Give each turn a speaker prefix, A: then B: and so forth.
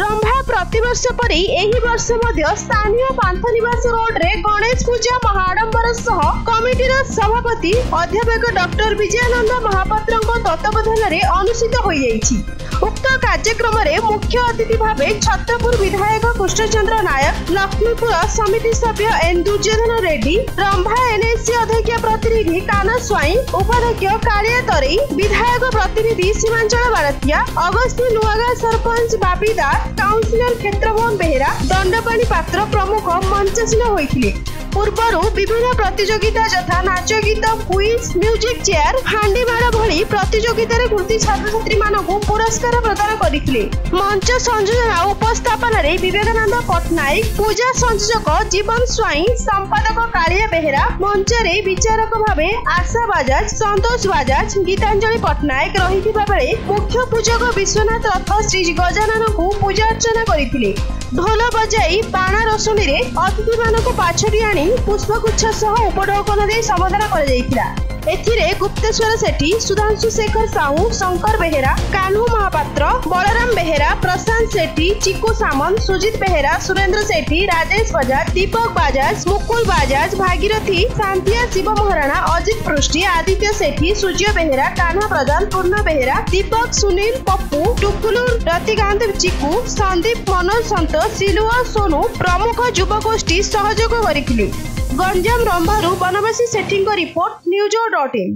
A: रंभा प्रतिवर्ष परि एही वर्ष मध्य स्थानीय पांथनिवास रोड रे गणेश पूजा महाआडंबर सह कमिटीर सभापति अध्यापक डॉक्टर विजयानंद महापात्र तत्वावधान रे अनुष्ठित होई जाईछि। उक्त कार्यक्रम रे मुख्य अतिथि भावे छत्रपुर विधायक कृष्णचंद्र नायक, लक्ष्मीपुर समिति सभ्य एन दुर्योधन रेड्डी, रंभा एनएससी अध्यक्ष प्रतिनिधि काना स्वाई, उपाध्यक्ष कालिया तरेई, विधायक प्रतिनिधि सीमांचल बारतिया, अगस्ती नुआगा सरपंच बाबीदार, काउंसिलर क्षेत्रमोहन बेहेरा, दंडपाणी पात्र प्रमुख मंचासीन होइथिले। पूर्वरु विभिन्न प्रतियोगिता यथा नाच गीत, क्विज, म्यूजिक चेयर, हांडी माड़ भली प्रतियोगिता रे कृति छात्र छात्री मानकु पुरस्कार प्रदान करिथिले। मंच संयोजन उपस्थापन रे विवेकानंद पटनायक, पूजा संयोजक जीवन स्वाई, संपादक कालिया बेहेरा, मंच रे विचारक भावे आशा बाजाज, संतोष बाजाज, गीतांजलि पटनायक रहिथिबा बेले मुख्य पूजक विश्वनाथ रथ श्री गजानन को पूजा अर्चना करिथिले। ढोल बजाई बाणा रोशनी रे अतिथि मानकु पाछडी आनी पुष्पगुच्छ सह उपढौकन दे समाधान कर जायतिला। एथिरे गुप्तेश्वर सेठी, सुधांशु शेखर साहू, शंकर बेहेरा, कान्हू महापात्र, बलराम बेहेरा, प्रशांत सेठी, चिकू सामंत, सुजित बेहेरा, सुरेंद्र सेठी, राजेश बजाज, दीपक बाजाज, मुकुल बाजाज, भागीरथी, शांतिया शिव महाराणा, अजित पृष्टि, आदित्य सेठी, सूर्य बेहेरा, कान्हा प्रधान, पूर्ण बेहेरा, दीपक, सुनील, पप्पू, टुकुलू, रतिकांत, चिकू, संदीप, मनोज संतोष, सिलुआ, सोनू प्रमुख युवगोष्ठी सहयोग करिथिले। गंजाम रंभारू बनवासी सेठी रिपोर्ट न्यूज.in।